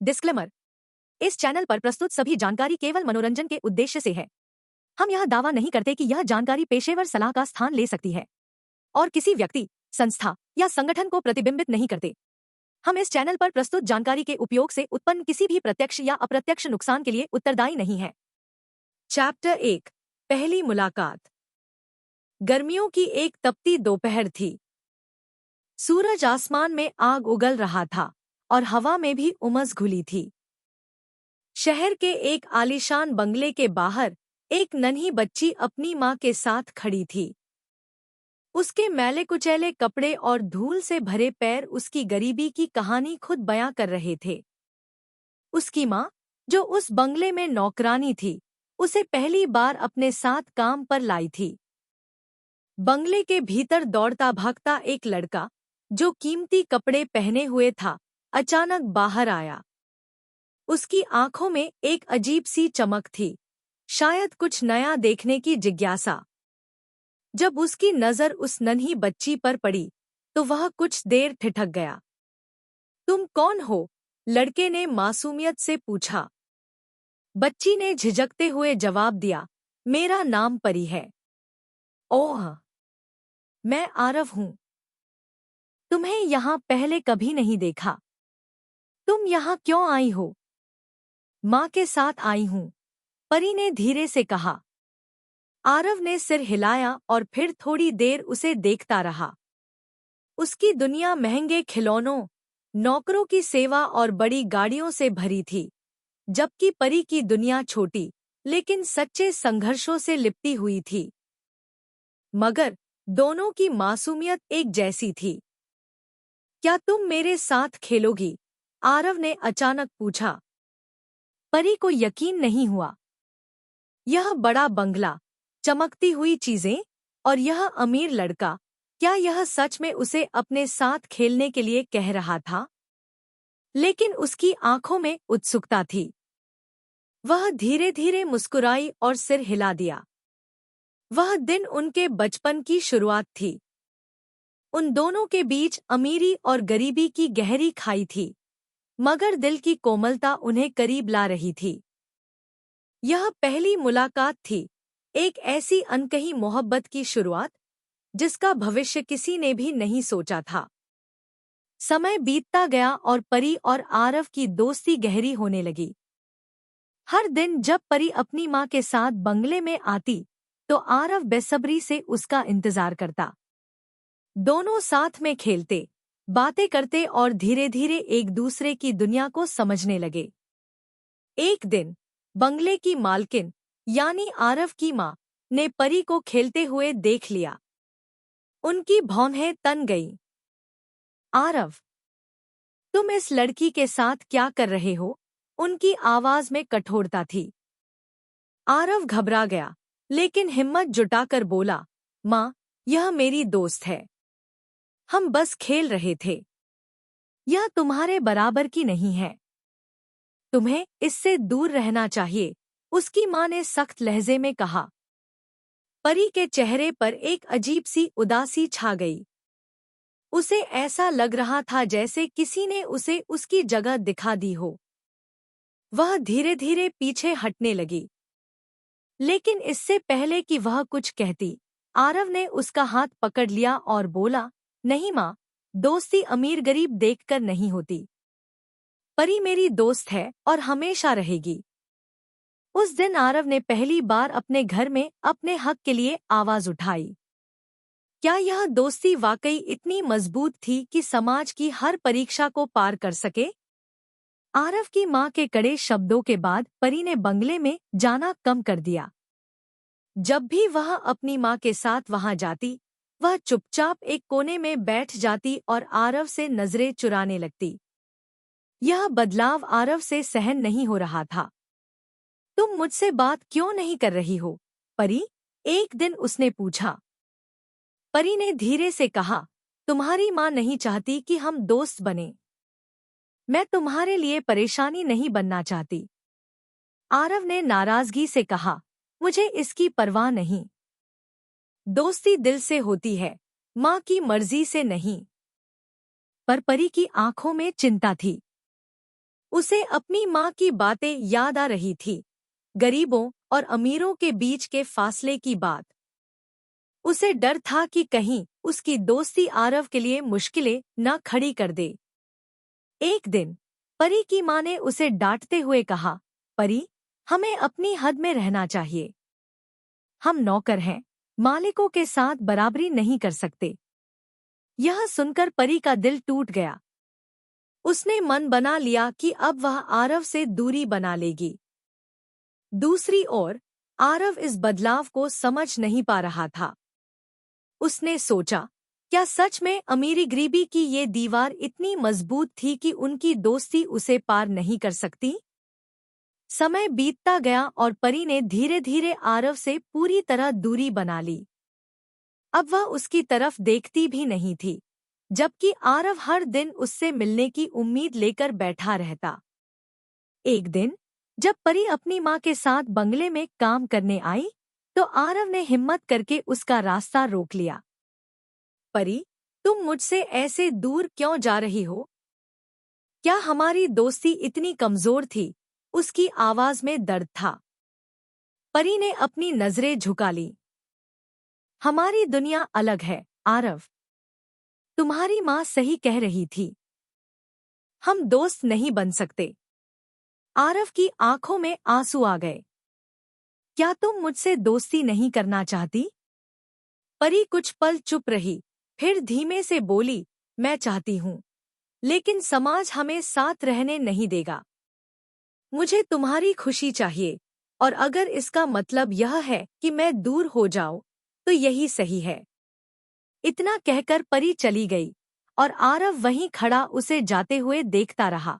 Disclaimer. इस channel पर प्रस्तुत सभी जानकारी केवल मनोरंजन के उद्देश्य से है। हम यह दावा नहीं करते कि यह जानकारी पेशेवर सलाह का स्थान ले सकती है और किसी व्यक्ति, संस्था या संगठन को प्रतिबिंबित नहीं करते। हम इस चैनल पर प्रस्तुत जानकारी के उपयोग से उत्पन्न किसी भी प्रत्यक्ष या अप्रत्यक्ष नुकसान के लिए उत्तरदायी नहीं है। चैप्टर 1, पहली मुलाकात। गर्मियों की एक तपती दोपहर थी। सूरज आसमान में आग उगल रहा था और हवा में भी उमस घुली थी। शहर के एक आलीशान बंगले के बाहर एक नन्ही बच्ची अपनी माँ के साथ खड़ी थी। उसके मैले कुचैले कपड़े और धूल से भरे पैर उसकी गरीबी की कहानी खुद बयां कर रहे थे। उसकी माँ, जो उस बंगले में नौकरानी थी, उसे पहली बार अपने साथ काम पर लाई थी। बंगले के भीतर दौड़ता भागता एक लड़का, जो कीमती कपड़े पहने हुए था, अचानक बाहर आया। उसकी आंखों में एक अजीब सी चमक थी, शायद कुछ नया देखने की जिज्ञासा। जब उसकी नजर उस नन्ही बच्ची पर पड़ी, तो वह कुछ देर ठिठक गया। तुम कौन हो? लड़के ने मासूमियत से पूछा। बच्ची ने झिझकते हुए जवाब दिया, मेरा नाम परी है। ओह, मैं आरव हूँ। तुम्हें यहाँ पहले कभी नहीं देखा। तुम यहाँ क्यों आई हो? माँ के साथ आई हूँ, परी ने धीरे से कहा। आरव ने सिर हिलाया और फिर थोड़ी देर उसे देखता रहा। उसकी दुनिया महंगे खिलौनों, नौकरों की सेवा और बड़ी गाड़ियों से भरी थी, जबकि परी की दुनिया छोटी लेकिन सच्चे संघर्षों से लिपटी हुई थी। मगर दोनों की मासूमियत एक जैसी थी। क्या तुम मेरे साथ खेलोगी? आरव ने अचानक पूछा। परी को यकीन नहीं हुआ। यह बड़ा बंगला, चमकती हुई चीजें और यह अमीर लड़का, क्या यह सच में उसे अपने साथ खेलने के लिए कह रहा था? लेकिन उसकी आंखों में उत्सुकता थी। वह धीरे धीरे मुस्कुराई और सिर हिला दिया। वह दिन उनके बचपन की शुरुआत थी। उन दोनों के बीच अमीरी और गरीबी की गहरी खाई थी, मगर दिल की कोमलता उन्हें करीब ला रही थी। यह पहली मुलाकात थी, एक ऐसी अनकही मोहब्बत की शुरुआत जिसका भविष्य किसी ने भी नहीं सोचा था। समय बीतता गया और परी और आरव की दोस्ती गहरी होने लगी। हर दिन जब परी अपनी माँ के साथ बंगले में आती, तो आरव बेसब्री से उसका इंतजार करता। दोनों साथ में खेलते, बातें करते और धीरे धीरे एक दूसरे की दुनिया को समझने लगे। एक दिन बंगले की मालकिन, यानी आरव की माँ, ने परी को खेलते हुए देख लिया। उनकी भौहें तन गईं। आरव, तुम इस लड़की के साथ क्या कर रहे हो? उनकी आवाज में कठोरता थी। आरव घबरा गया, लेकिन हिम्मत जुटाकर बोला, माँ, यह मेरी दोस्त है। हम बस खेल रहे थे। यह तुम्हारे बराबर की नहीं है। तुम्हें इससे दूर रहना चाहिए, उसकी माँ ने सख्त लहजे में कहा। परी के चेहरे पर एक अजीब सी उदासी छा गई। उसे ऐसा लग रहा था जैसे किसी ने उसे उसकी जगह दिखा दी हो। वह धीरे धीरे पीछे हटने लगी। लेकिन इससे पहले कि वह कुछ कहती, आरव ने उसका हाथ पकड़ लिया और बोला, नहीं माँ, दोस्ती अमीर गरीब देखकर नहीं होती। परी मेरी दोस्त है और हमेशा रहेगी। उस दिन आरव ने पहली बार अपने घर में अपने हक के लिए आवाज उठाई। क्या यह दोस्ती वाकई इतनी मजबूत थी कि समाज की हर परीक्षा को पार कर सके? आरव की माँ के कड़े शब्दों के बाद परी ने बंगले में जाना कम कर दिया। जब भी वह अपनी माँ के साथ वहां जाती, वह चुपचाप एक कोने में बैठ जाती और आरव से नजरें चुराने लगती। यह बदलाव आरव से सहन नहीं हो रहा था। तुम मुझसे बात क्यों नहीं कर रही हो, परी? एक दिन उसने पूछा। परी ने धीरे से कहा, तुम्हारी माँ नहीं चाहती कि हम दोस्त बने। मैं तुम्हारे लिए परेशानी नहीं बनना चाहती। आरव ने नाराजगी से कहा, मुझे इसकी परवाह नहीं। दोस्ती दिल से होती है, माँ की मर्जी से नहीं। पर परी की आंखों में चिंता थी। उसे अपनी माँ की बातें याद आ रही थी, गरीबों और अमीरों के बीच के फासले की बात। उसे डर था कि कहीं उसकी दोस्ती आरव के लिए मुश्किलें न खड़ी कर दे। एक दिन परी की माँ ने उसे डांटते हुए कहा, परी, हमें अपनी हद में रहना चाहिए। हम नौकर हैं, मालिकों के साथ बराबरी नहीं कर सकते। यह सुनकर परी का दिल टूट गया। उसने मन बना लिया कि अब वह आरव से दूरी बना लेगी। दूसरी ओर आरव इस बदलाव को समझ नहीं पा रहा था। उसने सोचा, क्या सच में अमीरी गरीबी की ये दीवार इतनी मजबूत थी कि उनकी दोस्ती उसे पार नहीं कर सकती? समय बीतता गया और परी ने धीरे धीरे आरव से पूरी तरह दूरी बना ली। अब वह उसकी तरफ देखती भी नहीं थी, जबकि आरव हर दिन उससे मिलने की उम्मीद लेकर बैठा रहता। एक दिन जब परी अपनी माँ के साथ बंगले में काम करने आई, तो आरव ने हिम्मत करके उसका रास्ता रोक लिया। परी, तुम मुझसे ऐसे दूर क्यों जा रही हो? क्या हमारी दोस्ती इतनी कमजोर थी? उसकी आवाज में दर्द था। परी ने अपनी नजरें झुका ली। हमारी दुनिया अलग है, आरव। तुम्हारी माँ सही कह रही थी। हम दोस्त नहीं बन सकते। आरव की आंखों में आंसू आ गए। क्या तुम मुझसे दोस्ती नहीं करना चाहती? परी कुछ पल चुप रही, फिर धीमे से बोली, मैं चाहती हूँ, लेकिन समाज हमें साथ रहने नहीं देगा। मुझे तुम्हारी खुशी चाहिए, और अगर इसका मतलब यह है कि मैं दूर हो जाऊं, तो यही सही है। इतना कहकर परी चली गई, और आरव वहीं खड़ा उसे जाते हुए देखता रहा।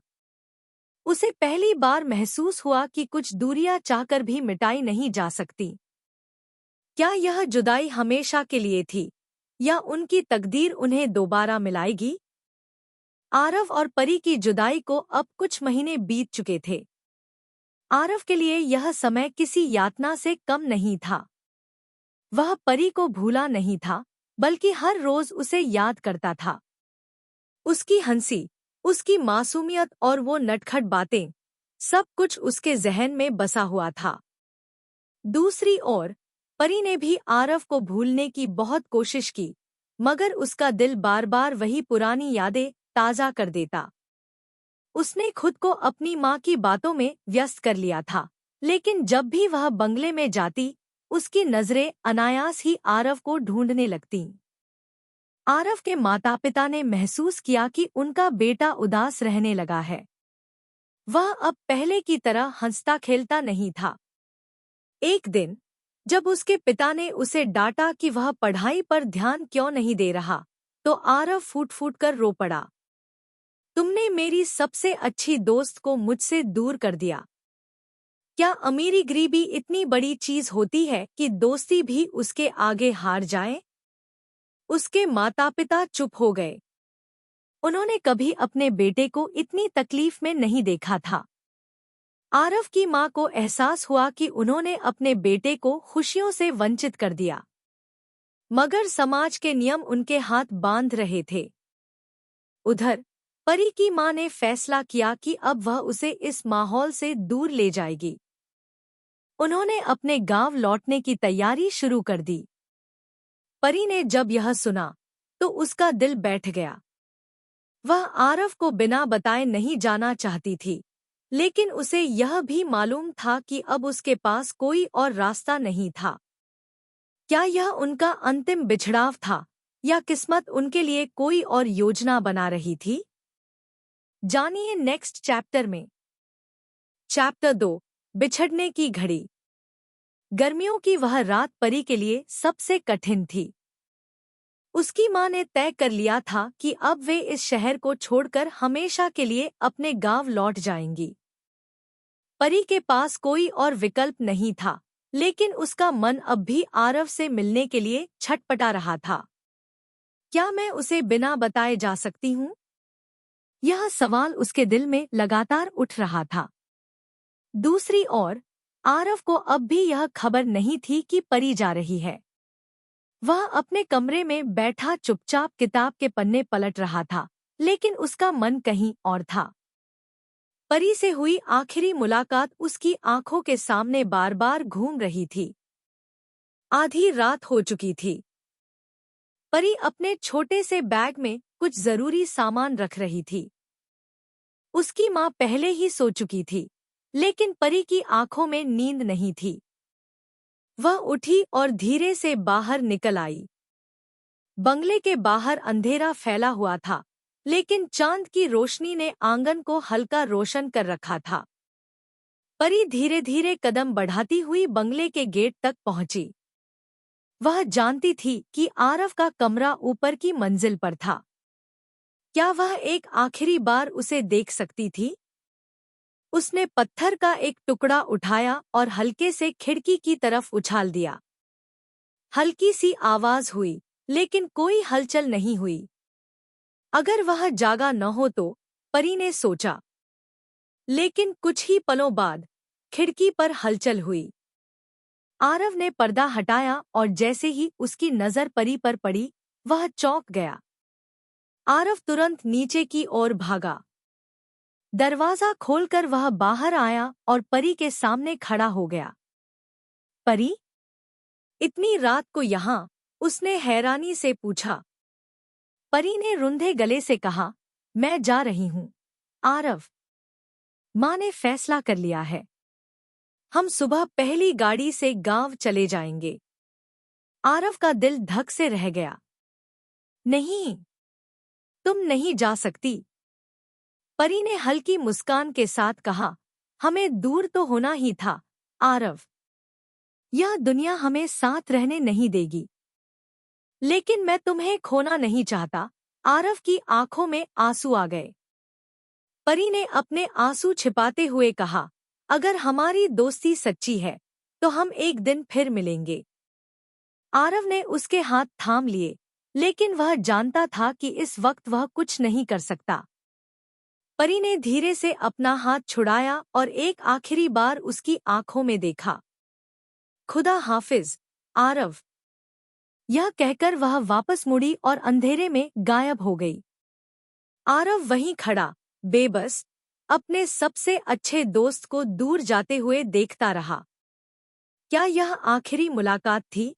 उसे पहली बार महसूस हुआ कि कुछ दूरियां चाहकर भी मिटाई नहीं जा सकती। क्या यह जुदाई हमेशा के लिए थी, या उनकी तकदीर उन्हें दोबारा मिलाएगी? आरव और परी की जुदाई को अब कुछ महीने बीत चुके थे। आरव के लिए यह समय किसी यातना से कम नहीं था। वह परी को भूला नहीं था, बल्कि हर रोज उसे याद करता था। उसकी हंसी, उसकी मासूमियत और वो नटखट बातें, सब कुछ उसके जहन में बसा हुआ था। दूसरी ओर परी ने भी आरव को भूलने की बहुत कोशिश की, मगर उसका दिल बार बार वही पुरानी यादें ताज़ा कर देता। उसने खुद को अपनी माँ की बातों में व्यस्त कर लिया था, लेकिन जब भी वह बंगले में जाती, उसकी नजरें अनायास ही आरव को ढूंढने लगतीं। आरव के माता पिता ने महसूस किया कि उनका बेटा उदास रहने लगा है। वह अब पहले की तरह हंसता खेलता नहीं था। एक दिन जब उसके पिता ने उसे डांटा कि वह पढ़ाई पर ध्यान क्यों नहीं दे रहा, तो आरव फूट फूट कर रो पड़ा। तुमने मेरी सबसे अच्छी दोस्त को मुझसे दूर कर दिया। क्या अमीरी गरीबी इतनी बड़ी चीज होती है कि दोस्ती भी उसके आगे हार जाए? उसके माता पिता चुप हो गए। उन्होंने कभी अपने बेटे को इतनी तकलीफ में नहीं देखा था। आरव की माँ को एहसास हुआ कि उन्होंने अपने बेटे को खुशियों से वंचित कर दिया, मगर समाज के नियम उनके हाथ बांध रहे थे। उधर परी की माँ ने फैसला किया कि अब वह उसे इस माहौल से दूर ले जाएगी। उन्होंने अपने गांव लौटने की तैयारी शुरू कर दी। परी ने जब यह सुना, तो उसका दिल बैठ गया। वह आरव को बिना बताए नहीं जाना चाहती थी, लेकिन उसे यह भी मालूम था कि अब उसके पास कोई और रास्ता नहीं था। क्या यह उनका अंतिम बिछड़ाव था, या किस्मत उनके लिए कोई और योजना बना रही थी? जानिए नेक्स्ट चैप्टर में। चैप्टर 2, बिछड़ने की घड़ी। गर्मियों की वह रात परी के लिए सबसे कठिन थी। उसकी माँ ने तय कर लिया था कि अब वे इस शहर को छोड़कर हमेशा के लिए अपने गांव लौट जाएंगी। परी के पास कोई और विकल्प नहीं था, लेकिन उसका मन अब भी आरव से मिलने के लिए छटपटा रहा था। क्या मैं उसे बिना बताए जा सकती हूँ? यह सवाल उसके दिल में लगातार उठ रहा था। दूसरी ओर आरव को अब भी यह खबर नहीं थी कि परी जा रही है। वह अपने कमरे में बैठा चुपचाप किताब के पन्ने पलट रहा था, लेकिन उसका मन कहीं और था। परी से हुई आखिरी मुलाकात उसकी आंखों के सामने बार बार घूम रही थी। आधी रात हो चुकी थी। परी अपने छोटे से बैग में कुछ जरूरी सामान रख रही थी। उसकी माँ पहले ही सो चुकी थी, लेकिन परी की आंखों में नींद नहीं थी। वह उठी और धीरे से बाहर निकल आई। बंगले के बाहर अंधेरा फैला हुआ था, लेकिन चांद की रोशनी ने आंगन को हल्का रोशन कर रखा था। परी धीरे धीरे कदम बढ़ाती हुई बंगले के गेट तक पहुंची। वह जानती थी कि आरव का कमरा ऊपर की मंजिल पर था। क्या वह एक आखिरी बार उसे देख सकती थी? उसने पत्थर का एक टुकड़ा उठाया और हल्के से खिड़की की तरफ उछाल दिया। हल्की सी आवाज हुई, लेकिन कोई हलचल नहीं हुई। अगर वह जागा न हो तो, परी ने सोचा। लेकिन कुछ ही पलों बाद खिड़की पर हलचल हुई। आरव ने पर्दा हटाया और जैसे ही उसकी नजर परी पर पड़ी, वह चौंक गया। आरव तुरंत नीचे की ओर भागा। दरवाजा खोलकर वह बाहर आया और परी के सामने खड़ा हो गया। परी, इतनी रात को यहाँ? उसने हैरानी से पूछा। परी ने रुंधे गले से कहा, मैं जा रही हूँ आरव। माँ ने फैसला कर लिया है। हम सुबह पहली गाड़ी से गांव चले जाएंगे। आरव का दिल धक से रह गया। नहीं, तुम नहीं जा सकती। परी ने हल्की मुस्कान के साथ कहा, हमें दूर तो होना ही था आरव। यह दुनिया हमें साथ रहने नहीं देगी। लेकिन मैं तुम्हें खोना नहीं चाहता। आरव की आंखों में आंसू आ गए। परी ने अपने आंसू छिपाते हुए कहा, अगर हमारी दोस्ती सच्ची है तो हम एक दिन फिर मिलेंगे। आरव ने उसके हाथ थाम लिए, लेकिन वह जानता था कि इस वक्त वह कुछ नहीं कर सकता। परी ने धीरे से अपना हाथ छुड़ाया और एक आखिरी बार उसकी आंखों में देखा। खुदा हाफिज आरव। यह कहकर वह वापस मुड़ी और अंधेरे में गायब हो गई। आरव वहीं खड़ा, बेबस, अपने सबसे अच्छे दोस्त को दूर जाते हुए देखता रहा। क्या यह आखिरी मुलाकात थी,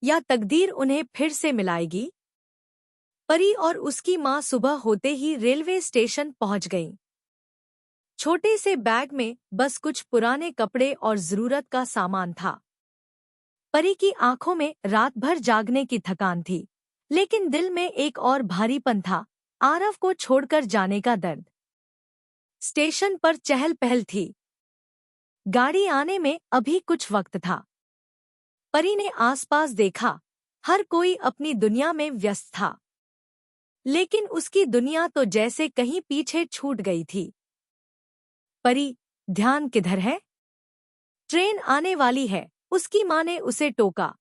या तकदीर उन्हें फिर से मिलाएगी? परी और उसकी माँ सुबह होते ही रेलवे स्टेशन पहुंच गईं। छोटे से बैग में बस कुछ पुराने कपड़े और जरूरत का सामान था। परी की आंखों में रात भर जागने की थकान थी, लेकिन दिल में एक और भारीपन था, आरव को छोड़कर जाने का दर्द। स्टेशन पर चहल पहल थी। गाड़ी आने में अभी कुछ वक्त था। परी ने आसपास देखा, हर कोई अपनी दुनिया में व्यस्त था। लेकिन उसकी दुनिया तो जैसे कहीं पीछे छूट गई थी। परी, ध्यान किधर है? ट्रेन आने वाली है, उसकी माँ ने उसे टोका।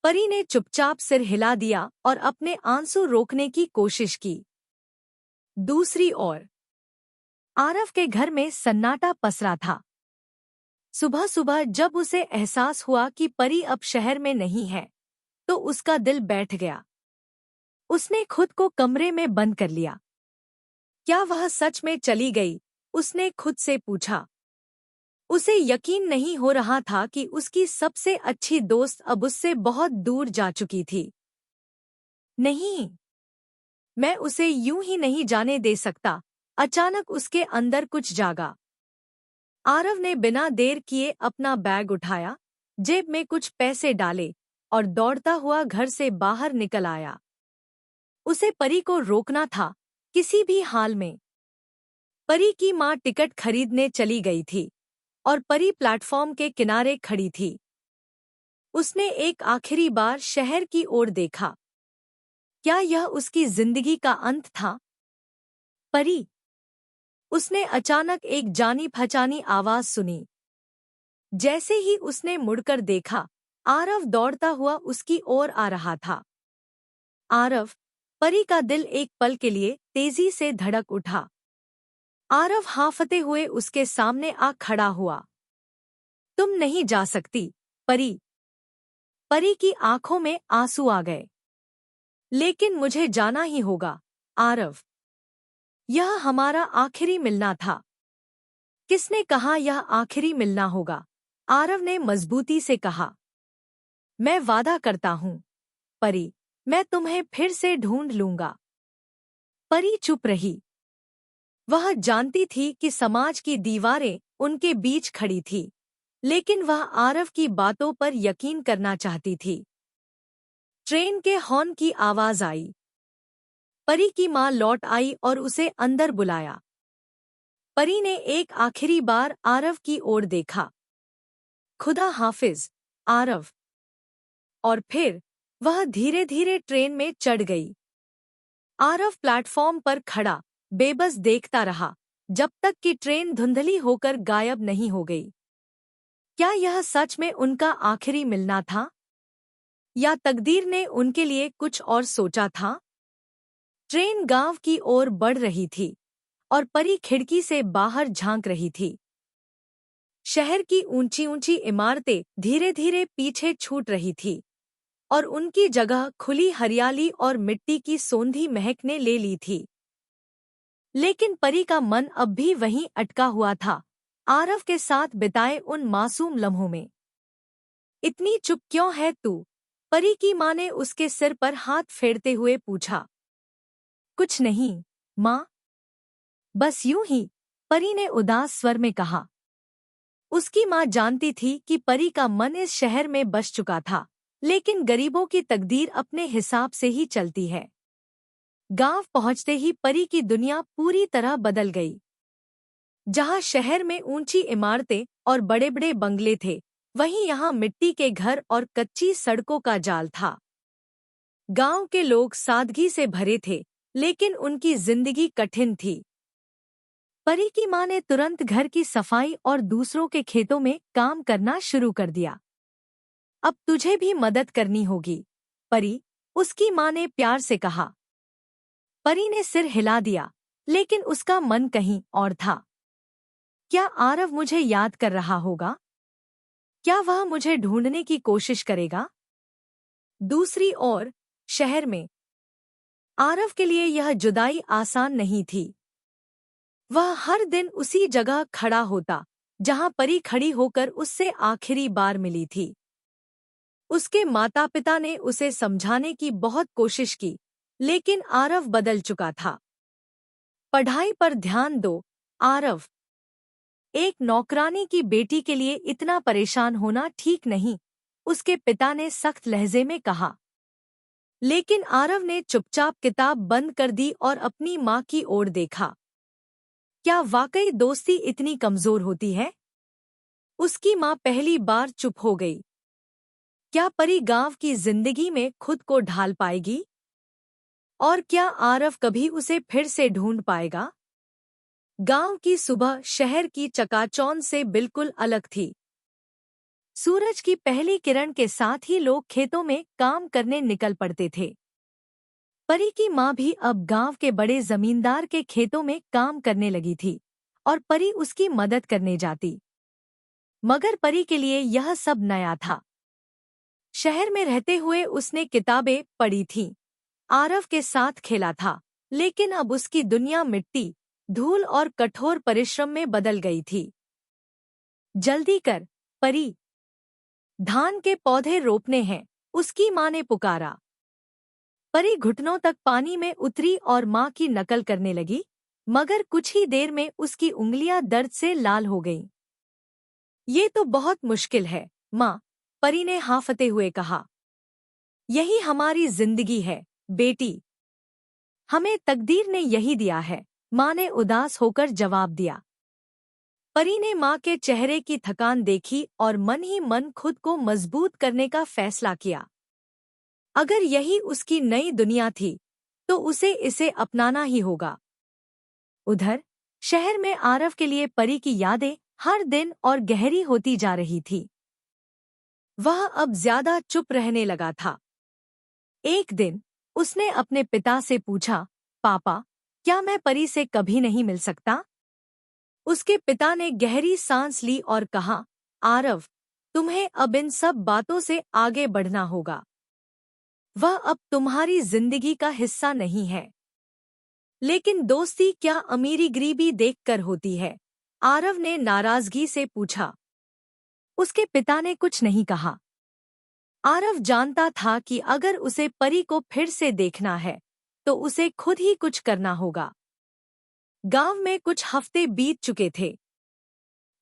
परी ने चुपचाप सिर हिला दिया और अपने आंसू रोकने की कोशिश की। दूसरी ओर आरव के घर में सन्नाटा पसरा था। सुबह सुबह जब उसे एहसास हुआ कि परी अब शहर में नहीं है, तो उसका दिल बैठ गया। उसने खुद को कमरे में बंद कर लिया। क्या वह सच में चली गई? उसने खुद से पूछा। उसे यकीन नहीं हो रहा था कि उसकी सबसे अच्छी दोस्त अब उससे बहुत दूर जा चुकी थी। नहीं, मैं उसे यूं ही नहीं जाने दे सकता। अचानक उसके अंदर कुछ जागा। आरव ने बिना देर किए अपना बैग उठाया, जेब में कुछ पैसे डाले और दौड़ता हुआ घर से बाहर निकल आया। उसे परी को रोकना था, किसी भी हाल में। परी की माँ टिकट खरीदने चली गई थी और परी प्लेटफॉर्म के किनारे खड़ी थी। उसने एक आखिरी बार शहर की ओर देखा। क्या यह उसकी जिंदगी का अंत था? परी, उसने अचानक एक जानी पहचानी आवाज सुनी। जैसे ही उसने मुड़कर देखा, आरव दौड़ता हुआ उसकी ओर आ रहा था। आरव, परी का दिल एक पल के लिए तेजी से धड़क उठा। आरव हांफते हुए उसके सामने आ खड़ा हुआ। तुम नहीं जा सकती, परी। परी की आंखों में आंसू आ गए। लेकिन मुझे जाना ही होगा, आरव। यह हमारा आखिरी मिलना था। किसने कहा यह आखिरी मिलना होगा? आरव ने मजबूती से कहा। मैं वादा करता हूँ परी, मैं तुम्हें फिर से ढूंढ लूंगा। परी चुप रही। वह जानती थी कि समाज की दीवारें उनके बीच खड़ी थी, लेकिन वह आरव की बातों पर यकीन करना चाहती थी। ट्रेन के हॉर्न की आवाज आई। परी की मां लौट आई और उसे अंदर बुलाया। परी ने एक आखिरी बार आरव की ओर देखा। खुदा हाफिज, आरव। और फिर वह धीरे धीरे ट्रेन में चढ़ गई। आरव प्लेटफॉर्म पर खड़ा बेबस देखता रहा जब तक कि ट्रेन धुंधली होकर गायब नहीं हो गई। क्या यह सच में उनका आखिरी मिलना था, या तकदीर ने उनके लिए कुछ और सोचा था? ट्रेन गांव की ओर बढ़ रही थी और परी खिड़की से बाहर झांक रही थी। शहर की ऊंची ऊंची इमारतें धीरे धीरे पीछे छूट रही थी और उनकी जगह खुली हरियाली और मिट्टी की सोंधी महक ने ले ली थी। लेकिन परी का मन अब भी वहीं अटका हुआ था, आरव के साथ बिताए उन मासूम लम्हों में। इतनी चुप क्यों है तू? परी की मां ने उसके सिर पर हाथ फेरते हुए पूछा। कुछ नहीं, मां। बस यूं ही, परी ने उदास स्वर में कहा। उसकी मां जानती थी कि परी का मन इस शहर में बस चुका था, लेकिन गरीबों की तकदीर अपने हिसाब से ही चलती है। गांव पहुंचते ही परी की दुनिया पूरी तरह बदल गई। जहां शहर में ऊंची इमारतें और बड़े बड़े बंगले थे, वहीं यहाँ मिट्टी के घर और कच्ची सड़कों का जाल था। गांव के लोग सादगी से भरे थे, लेकिन उनकी जिंदगी कठिन थी। परी की मां ने तुरंत घर की सफाई और दूसरों के खेतों में काम करना शुरू कर दिया। अब तुझे भी मदद करनी होगी, परी, उसकी मां ने प्यार से कहा। परी ने सिर हिला दिया, लेकिन उसका मन कहीं और था। क्या आरव मुझे याद कर रहा होगा? क्या वह मुझे ढूंढने की कोशिश करेगा? दूसरी ओर, शहर में आरव के लिए यह जुदाई आसान नहीं थी। वह हर दिन उसी जगह खड़ा होता जहां परी खड़ी होकर उससे आखिरी बार मिली थी। उसके माता पिता ने उसे समझाने की बहुत कोशिश की, लेकिन आरव बदल चुका था। पढ़ाई पर ध्यान दो, आरव। एक नौकरानी की बेटी के लिए इतना परेशान होना ठीक नहीं, उसके पिता ने सख्त लहजे में कहा। लेकिन आरव ने चुपचाप किताब बंद कर दी और अपनी मां की ओर देखा। क्या वाकई दोस्ती इतनी कमजोर होती है? उसकी मां पहली बार चुप हो गई। क्या परी गांव की जिंदगी में खुद को ढाल पाएगी? और क्या आरव कभी उसे फिर से ढूंढ पाएगा? गांव की सुबह शहर की चकाचौंध से बिल्कुल अलग थी। सूरज की पहली किरण के साथ ही लोग खेतों में काम करने निकल पड़ते थे। परी की मां भी अब गांव के बड़े जमींदार के खेतों में काम करने लगी थी और परी उसकी मदद करने जाती। मगर परी के लिए यह सब नया था। शहर में रहते हुए उसने किताबें पढ़ी थीं, आरव के साथ खेला था, लेकिन अब उसकी दुनिया मिट्टी, धूल और कठोर परिश्रम में बदल गई थी। जल्दी कर, परी, धान के पौधे रोपने हैं, उसकी मां ने पुकारा। परी घुटनों तक पानी में उतरी और मां की नकल करने लगी, मगर कुछ ही देर में उसकी उंगलियां दर्द से लाल हो गईं। ये तो बहुत मुश्किल है, मां, परी ने हांफते हुए कहा। यही हमारी जिंदगी है, बेटी। हमें तकदीर ने यही दिया है, मां ने उदास होकर जवाब दिया। परी ने मां के चेहरे की थकान देखी और मन ही मन खुद को मजबूत करने का फैसला किया। अगर यही उसकी नई दुनिया थी, तो उसे इसे अपनाना ही होगा। उधर शहर में आरव के लिए परी की यादें हर दिन और गहरी होती जा रही थी। वह अब ज्यादा चुप रहने लगा था। एक दिन उसने अपने पिता से पूछा, पापा, क्या मैं परी से कभी नहीं मिल सकता? उसके पिता ने गहरी सांस ली और कहा, आरव, तुम्हें अब इन सब बातों से आगे बढ़ना होगा। वह अब तुम्हारी जिंदगी का हिस्सा नहीं है। लेकिन दोस्ती क्या अमीरी गरीबी देखकर होती है? आरव ने नाराजगी से पूछा। उसके पिता ने कुछ नहीं कहा। आरव जानता था कि अगर उसे परी को फिर से देखना है तो उसे खुद ही कुछ करना होगा। गांव में कुछ हफ्ते बीत चुके थे।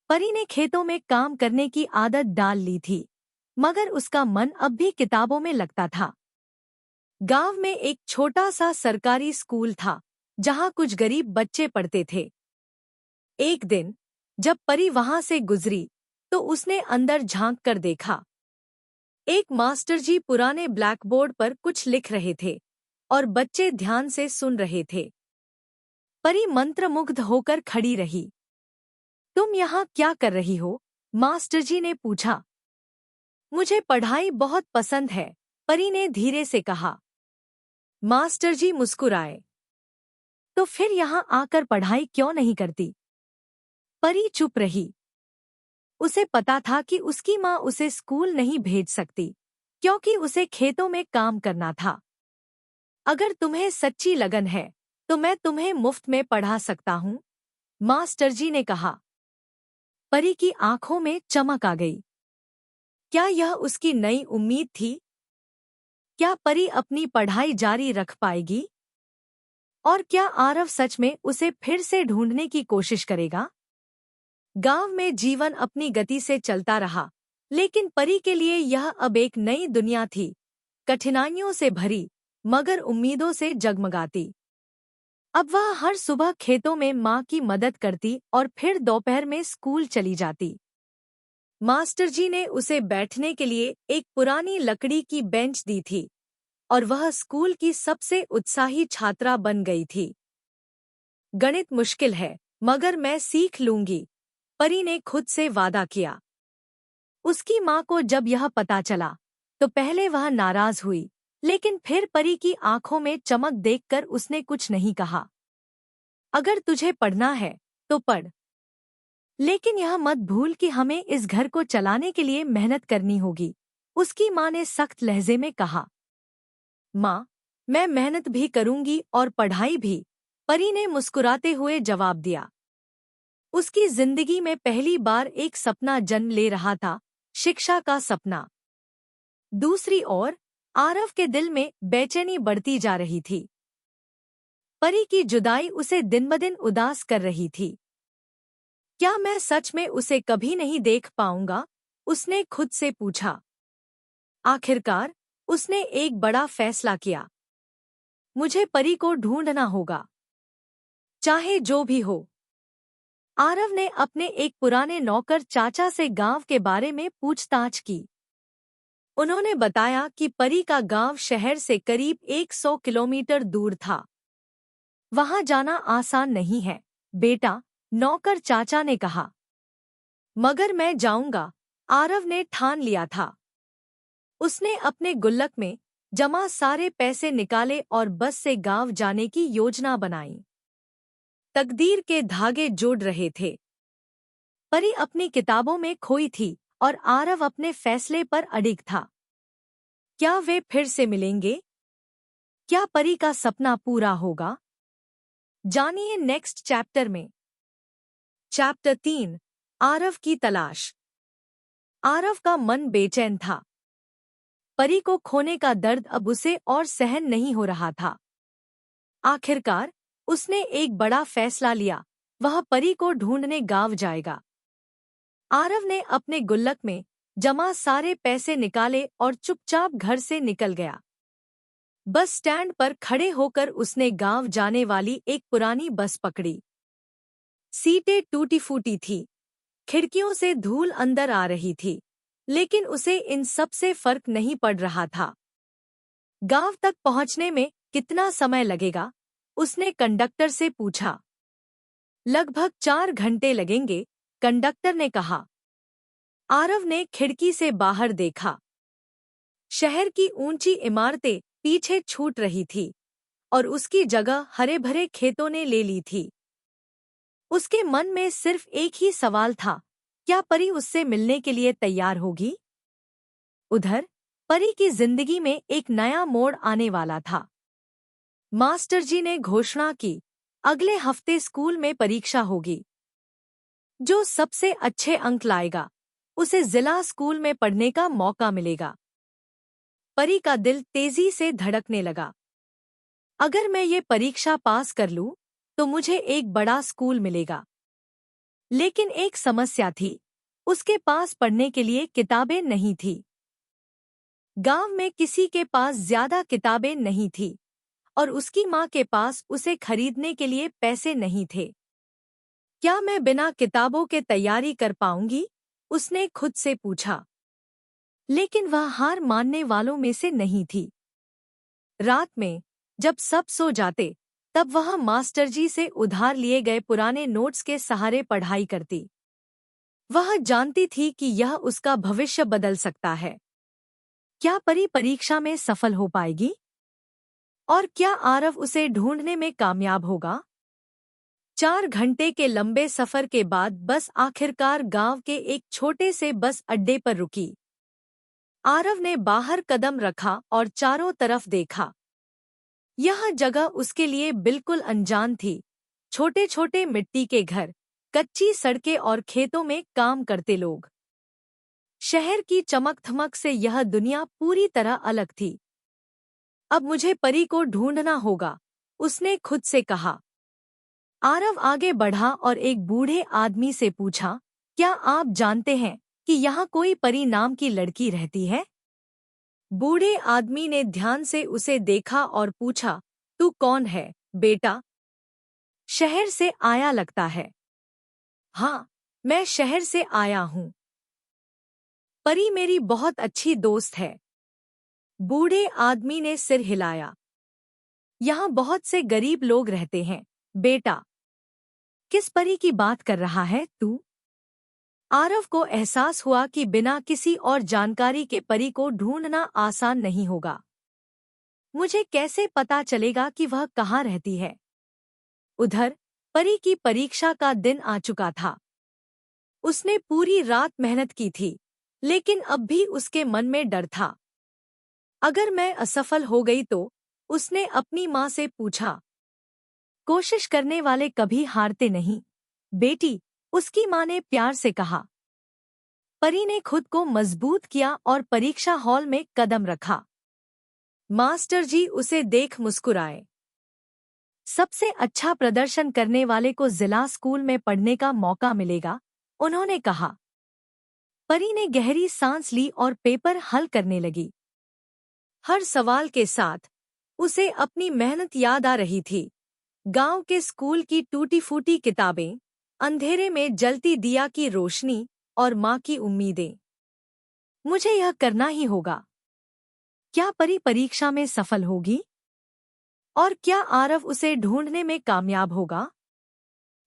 परी ने खेतों में काम करने की आदत डाल ली थी, मगर उसका मन अब भी किताबों में लगता था। गांव में एक छोटा सा सरकारी स्कूल था, जहां कुछ गरीब बच्चे पढ़ते थे। एक दिन जब परी वहां से गुजरी तो उसने अंदर झांक कर देखा। एक मास्टर जी पुराने ब्लैकबोर्ड पर कुछ लिख रहे थे और बच्चे ध्यान से सुन रहे थे। परी मंत्रमुग्ध होकर खड़ी रही। तुम यहाँ क्या कर रही हो? मास्टर जी ने पूछा। मुझे पढ़ाई बहुत पसंद है, परी ने धीरे से कहा। मास्टर जी मुस्कुराए। तो फिर यहाँ आकर पढ़ाई क्यों नहीं करती? परी चुप रही। उसे पता था कि उसकी माँ उसे स्कूल नहीं भेज सकती, क्योंकि उसे खेतों में काम करना था। अगर तुम्हें सच्ची लगन है तो मैं तुम्हें मुफ्त में पढ़ा सकता हूँ, मास्टर जी ने कहा। परी की आंखों में चमक आ गई। क्या यह उसकी नई उम्मीद थी? क्या परी अपनी पढ़ाई जारी रख पाएगी? और क्या आरव सच में उसे फिर से ढूंढने की कोशिश करेगा? गांव में जीवन अपनी गति से चलता रहा, लेकिन परी के लिए यह अब एक नई दुनिया थी, कठिनाइयों से भरी मगर उम्मीदों से जगमगाती। अब वह हर सुबह खेतों में माँ की मदद करती और फिर दोपहर में स्कूल चली जाती। मास्टर जी ने उसे बैठने के लिए एक पुरानी लकड़ी की बेंच दी थी और वह स्कूल की सबसे उत्साही छात्रा बन गई थी। गणित मुश्किल है, मगर मैं सीख लूंगी, परी ने खुद से वादा किया। उसकी माँ को जब यह पता चला तो पहले वह नाराज हुई, लेकिन फिर परी की आंखों में चमक देखकर उसने कुछ नहीं कहा। अगर तुझे पढ़ना है तो पढ़, लेकिन यह मत भूल कि हमें इस घर को चलाने के लिए मेहनत करनी होगी, उसकी माँ ने सख्त लहजे में कहा। माँ, मैं मेहनत भी करूंगी और पढ़ाई भी, परी ने मुस्कुराते हुए जवाब दिया। उसकी जिंदगी में पहली बार एक सपना जन्म ले रहा था, शिक्षा का सपना। दूसरी ओर आरव के दिल में बेचैनी बढ़ती जा रही थी। परी की जुदाई उसे दिन-ब-दिन उदास कर रही थी। क्या मैं सच में उसे कभी नहीं देख पाऊंगा? उसने खुद से पूछा। आखिरकार उसने एक बड़ा फैसला किया। मुझे परी को ढूंढना होगा, चाहे जो भी हो। आरव ने अपने एक पुराने नौकर चाचा से गांव के बारे में पूछताछ की। उन्होंने बताया कि परी का गांव शहर से करीब 100 किलोमीटर दूर था। वहां जाना आसान नहीं है, बेटा, नौकर चाचा ने कहा। मगर मैं जाऊंगा, आरव ने ठान लिया था। उसने अपने गुल्लक में जमा सारे पैसे निकाले और बस से गांव जाने की योजना बनाई। तकदीर के धागे जुड़ रहे थे। परी अपनी किताबों में खोई थी और आरव अपने फैसले पर अडिग था। क्या वे फिर से मिलेंगे? क्या परी का सपना पूरा होगा? जानिए नेक्स्ट चैप्टर में। चैप्टर 3, आरव की तलाश। आरव का मन बेचैन था। परी को खोने का दर्द अब उसे और सहन नहीं हो रहा था। आखिरकार उसने एक बड़ा फैसला लिया, वह परी को ढूंढने गांव जाएगा। आरव ने अपने गुल्लक में जमा सारे पैसे निकाले और चुपचाप घर से निकल गया। बस स्टैंड पर खड़े होकर उसने गांव जाने वाली एक पुरानी बस पकड़ी। सीटें टूटी-फूटी थी, खिड़कियों से धूल अंदर आ रही थी, लेकिन उसे इन सब से फर्क नहीं पड़ रहा था। गांव तक पहुंचने में कितना समय लगेगा? उसने कंडक्टर से पूछा। लगभग 4 घंटे लगेंगे, कंडक्टर ने कहा। आरव ने खिड़की से बाहर देखा। शहर की ऊंची इमारतें पीछे छूट रही थी और उसकी जगह हरे भरे खेतों ने ले ली थी। उसके मन में सिर्फ एक ही सवाल था, क्या परी उससे मिलने के लिए तैयार होगी? उधर परी की जिंदगी में एक नया मोड़ आने वाला था। मास्टर जी ने घोषणा की, अगले हफ्ते स्कूल में परीक्षा होगी। जो सबसे अच्छे अंक लाएगा उसे जिला स्कूल में पढ़ने का मौका मिलेगा। परी का दिल तेजी से धड़कने लगा। अगर मैं ये परीक्षा पास कर लूं तो मुझे एक बड़ा स्कूल मिलेगा। लेकिन एक समस्या थी, उसके पास पढ़ने के लिए किताबें नहीं थी। गांव में किसी के पास ज्यादा किताबें नहीं थी और उसकी माँ के पास उसे खरीदने के लिए पैसे नहीं थे। क्या मैं बिना किताबों के तैयारी कर पाऊंगी? उसने खुद से पूछा। लेकिन वह हार मानने वालों में से नहीं थी। रात में जब सब सो जाते तब वह मास्टर जी से उधार लिए गए पुराने नोट्स के सहारे पढ़ाई करती। वह जानती थी कि यह उसका भविष्य बदल सकता है। क्या परी परीक्षा में सफल हो पाएगी? और क्या आरव उसे ढूंढने में कामयाब होगा? 4 घंटे के लंबे सफर के बाद बस आखिरकार गांव के एक छोटे से बस अड्डे पर रुकी। आरव ने बाहर कदम रखा और चारों तरफ देखा। यह जगह उसके लिए बिल्कुल अनजान थी। छोटे छोटे मिट्टी के घर, कच्ची सड़कें और खेतों में काम करते लोग। शहर की चमक धमक से यह दुनिया पूरी तरह अलग थी। अब मुझे परी को ढूंढना होगा, उसने खुद से कहा। आरव आगे बढ़ा और एक बूढ़े आदमी से पूछा, क्या आप जानते हैं कि यहाँ कोई परी नाम की लड़की रहती है? बूढ़े आदमी ने ध्यान से उसे देखा और पूछा, तू कौन है, बेटा? शहर से आया लगता है। हाँ, मैं शहर से आया हूँ। परी मेरी बहुत अच्छी दोस्त है। बूढ़े आदमी ने सिर हिलाया। यहाँ बहुत से गरीब लोग रहते हैं, बेटा। किस परी की बात कर रहा है तू? आरव को एहसास हुआ कि बिना किसी और जानकारी के परी को ढूंढना आसान नहीं होगा। मुझे कैसे पता चलेगा कि वह कहाँ रहती है? उधर परी की परीक्षा का दिन आ चुका था। उसने पूरी रात मेहनत की थी, लेकिन अब भी उसके मन में डर था। अगर मैं असफल हो गई तो? उसने अपनी माँ से पूछा। कोशिश करने वाले कभी हारते नहीं, बेटी, उसकी माँ ने प्यार से कहा। परी ने खुद को मजबूत किया और परीक्षा हॉल में कदम रखा। मास्टर जी उसे देख मुस्कुराए। सबसे अच्छा प्रदर्शन करने वाले को जिला स्कूल में पढ़ने का मौका मिलेगा, उन्होंने कहा। परी ने गहरी सांस ली और पेपर हल करने लगी। हर सवाल के साथ उसे अपनी मेहनत याद आ रही थी। गांव के स्कूल की टूटी फूटी किताबें, अंधेरे में जलती दिया की रोशनी और माँ की उम्मीदें। मुझे यह करना ही होगा। क्या परी परीक्षा में सफल होगी? और क्या आरव उसे ढूंढने में कामयाब होगा?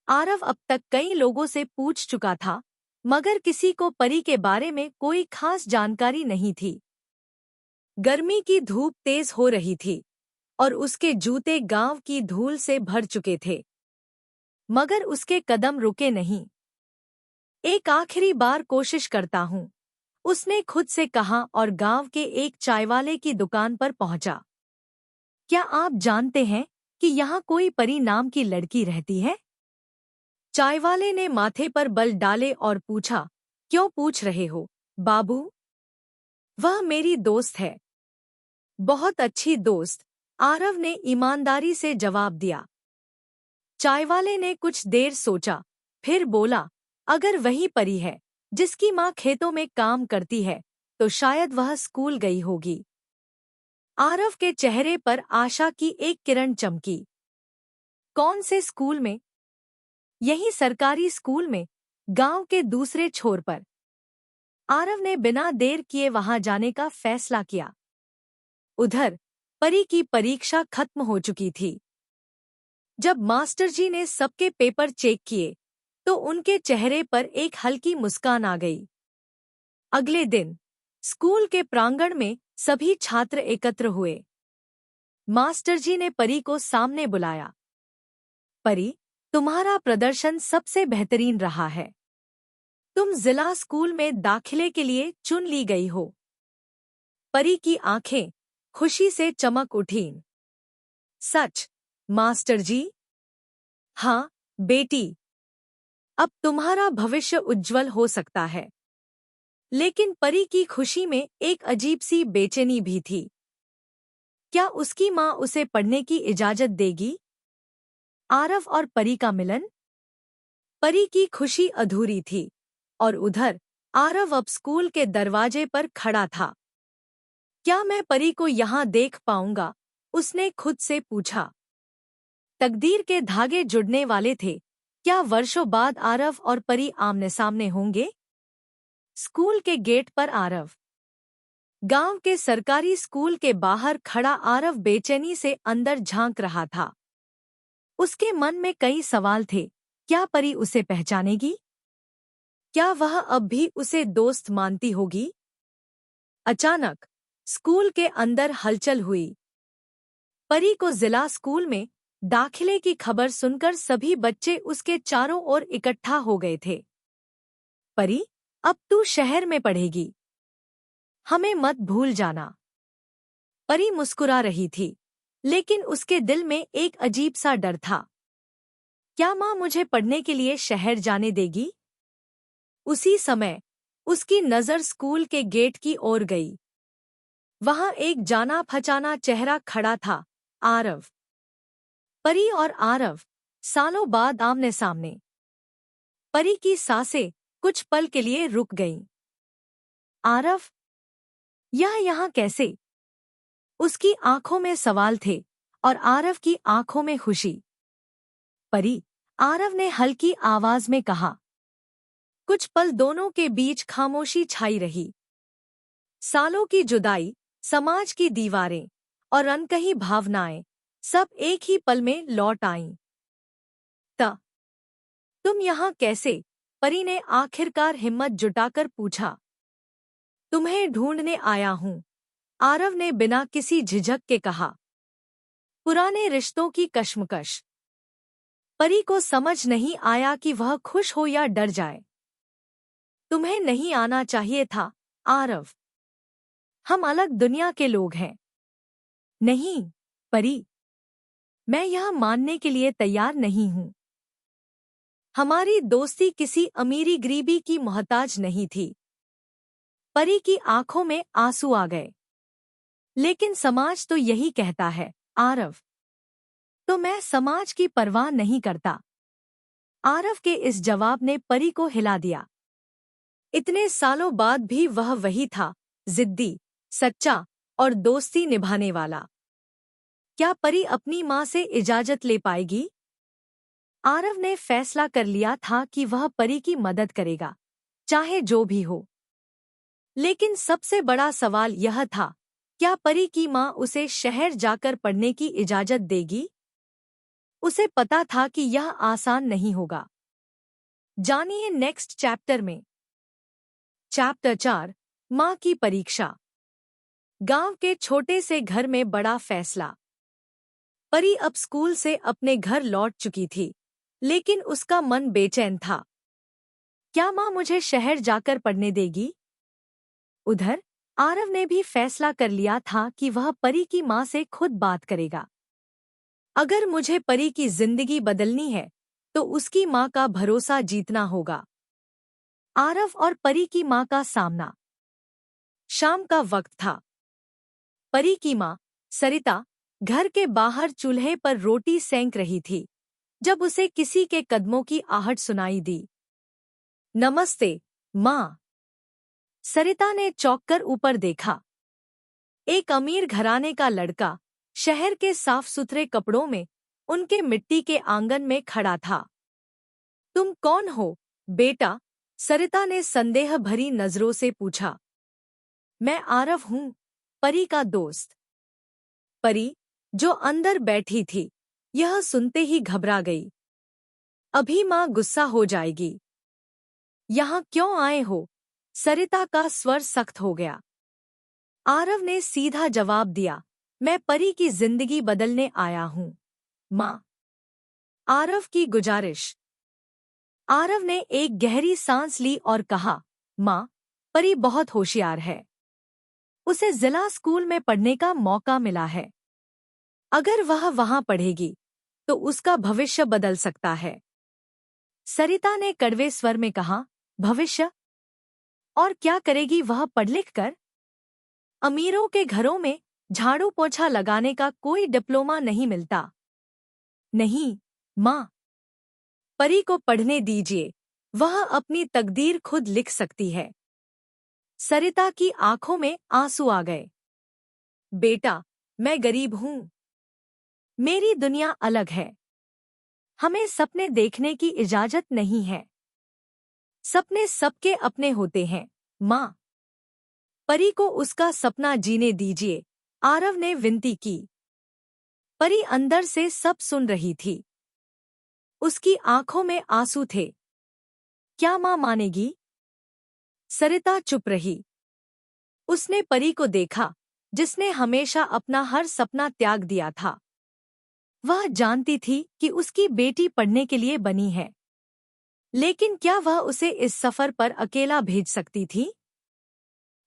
आरव अब तक कई लोगों से पूछ चुका था, मगर किसी को परी के बारे में कोई खास जानकारी नहीं थी। गर्मी की धूप तेज हो रही थी और उसके जूते गांव की धूल से भर चुके थे। मगर उसके कदम रुके नहीं। एक आखिरी बार कोशिश करता हूँ, उसने खुद से कहा और गांव के एक चायवाले की दुकान पर पहुंचा। क्या आप जानते हैं कि यहाँ कोई परी नाम की लड़की रहती है? चायवाले ने माथे पर बल डाले और पूछा, क्यों पूछ रहे हो, बाबू? वह मेरी दोस्त है। बहुत अच्छी दोस्त, आरव ने ईमानदारी से जवाब दिया। चायवाले ने कुछ देर सोचा, फिर बोला, अगर वही परी है जिसकी माँ खेतों में काम करती है तो शायद वह स्कूल गई होगी। आरव के चेहरे पर आशा की एक किरण चमकी। कौन से स्कूल में? यही सरकारी स्कूल में, गांव के दूसरे छोर पर। आरव ने बिना देर किए वहां जाने का फैसला किया। उधर परी की परीक्षा खत्म हो चुकी थी। जब मास्टर जी ने सबके पेपर चेक किए तो उनके चेहरे पर एक हल्की मुस्कान आ गई। अगले दिन स्कूल के प्रांगण में सभी छात्र एकत्र हुए। मास्टर जी ने परी को सामने बुलाया। परी, तुम्हारा प्रदर्शन सबसे बेहतरीन रहा है। तुम जिला स्कूल में दाखिले के लिए चुन ली गई हो। परी की आंखें खुशी से चमक उठीं। सच, मास्टर जी? हाँ बेटी, अब तुम्हारा भविष्य उज्जवल हो सकता है। लेकिन परी की खुशी में एक अजीब सी बेचैनी भी थी। क्या उसकी माँ उसे पढ़ने की इजाजत देगी? आरव और परी का मिलन? परी की खुशी अधूरी थी और उधर आरव अब स्कूल के दरवाजे पर खड़ा था। क्या मैं परी को यहाँ देख पाऊंगा? उसने खुद से पूछा। तकदीर के धागे जुड़ने वाले थे। क्या वर्षों बाद आरव और परी आमने सामने होंगे? स्कूल के गेट पर आरव। गांव के सरकारी स्कूल के बाहर खड़ा आरव बेचैनी से अंदर झांक रहा था। उसके मन में कई सवाल थे। क्या परी उसे पहचानेगी? क्या वह अब भी उसे दोस्त मानती होगी? अचानक स्कूल के अंदर हलचल हुई। परी को जिला स्कूल में दाखिले की खबर सुनकर सभी बच्चे उसके चारों ओर इकट्ठा हो गए थे। परी, अब तू शहर में पढ़ेगी। हमें मत भूल जाना। परी मुस्कुरा रही थी, लेकिन उसके दिल में एक अजीब सा डर था। क्या माँ मुझे पढ़ने के लिए शहर जाने देगी? उसी समय उसकी नजर स्कूल के गेट की ओर गई। वहां एक जाना पहचाना चेहरा खड़ा था, आरव। परी और आरव सालों बाद आमने सामने। परी की सांसें कुछ पल के लिए रुक गईं। आरव, यह यहाँ कैसे? उसकी आंखों में सवाल थे और आरव की आंखों में खुशी। परी, आरव ने हल्की आवाज में कहा। कुछ पल दोनों के बीच खामोशी छाई रही। सालों की जुदाई, समाज की दीवारें और अनकही भावनाएं सब एक ही पल में लौट आईं। तुम यहाँ कैसे? परी ने आखिरकार हिम्मत जुटाकर पूछा। तुम्हें ढूंढने आया हूँ, आरव ने बिना किसी झिझक के कहा। पुराने रिश्तों की कश्मकश। परी को समझ नहीं आया कि वह खुश हो या डर जाए। तुम्हें नहीं आना चाहिए था, आरव। हम अलग दुनिया के लोग हैं। नहीं, परी, मैं यह मानने के लिए तैयार नहीं हूँ। हमारी दोस्ती किसी अमीरी गरीबी की मोहताज नहीं थी। परी की आंखों में आंसू आ गए। लेकिन समाज तो यही कहता है, आरव। तो मैं समाज की परवाह नहीं करता। आरव के इस जवाब ने परी को हिला दिया। इतने सालों बाद भी वह वही था, जिद्दी, सच्चा और दोस्ती निभाने वाला। क्या परी अपनी माँ से इजाजत ले पाएगी? आरव ने फैसला कर लिया था कि वह परी की मदद करेगा, चाहे जो भी हो। लेकिन सबसे बड़ा सवाल यह था, क्या परी की माँ उसे शहर जाकर पढ़ने की इजाजत देगी? उसे पता था कि यह आसान नहीं होगा। जानिए नेक्स्ट चैप्टर में। चैप्टर 4, माँ की परीक्षा। गांव के छोटे से घर में बड़ा फैसला। परी अब स्कूल से अपने घर लौट चुकी थी, लेकिन उसका मन बेचैन था। क्या माँ मुझे शहर जाकर पढ़ने देगी? उधर आरव ने भी फैसला कर लिया था कि वह परी की माँ से खुद बात करेगा। अगर मुझे परी की जिंदगी बदलनी है, तो उसकी माँ का भरोसा जीतना होगा। आरव और परी की माँ का सामना। शाम का वक्त था। परी की माँ, सरिता, घर के बाहर चूल्हे पर रोटी सेंक रही थी, जब उसे किसी के कदमों की आहट सुनाई दी। नमस्ते, माँ। सरिता ने चौंककर ऊपर देखा। एक अमीर घराने का लड़का, शहर के साफ सुथरे कपड़ों में, उनके मिट्टी के आंगन में खड़ा था। तुम कौन हो, बेटा? सरिता ने संदेह भरी नजरों से पूछा। मैं आरव हूँ, परी का दोस्त। परी, जो अंदर बैठी थी, यह सुनते ही घबरा गई। अभी माँ गुस्सा हो जाएगी। यहाँ क्यों आए हो? सरिता का स्वर सख्त हो गया। आरव ने सीधा जवाब दिया, मैं परी की जिंदगी बदलने आया हूँ, माँ। आरव की गुजारिश। आरव ने एक गहरी सांस ली और कहा, माँ, परी बहुत होशियार है। उसे जिला स्कूल में पढ़ने का मौका मिला है। अगर वह वहां पढ़ेगी, तो उसका भविष्य बदल सकता है। सरिता ने कड़वे स्वर में कहा, भविष्य? और क्या करेगी वह पढ़ लिख कर? अमीरों के घरों में झाड़ू पोछा लगाने का कोई डिप्लोमा नहीं मिलता। नहीं, माँ, परी को पढ़ने दीजिए, वह अपनी तकदीर खुद लिख सकती है। सरिता की आंखों में आंसू आ गए। बेटा, मैं गरीब हूँ। मेरी दुनिया अलग है। हमें सपने देखने की इजाजत नहीं है। सपने सबके अपने होते हैं, माँ। परी को उसका सपना जीने दीजिए, आरव ने विनती की। परी अंदर से सब सुन रही थी। उसकी आंखों में आंसू थे। क्या माँ मानेगी? सरिता चुप रही। उसने परी को देखा, जिसने हमेशा अपना हर सपना त्याग दिया था। वह जानती थी कि उसकी बेटी पढ़ने के लिए बनी है, लेकिन क्या वह उसे इस सफर पर अकेला भेज सकती थी?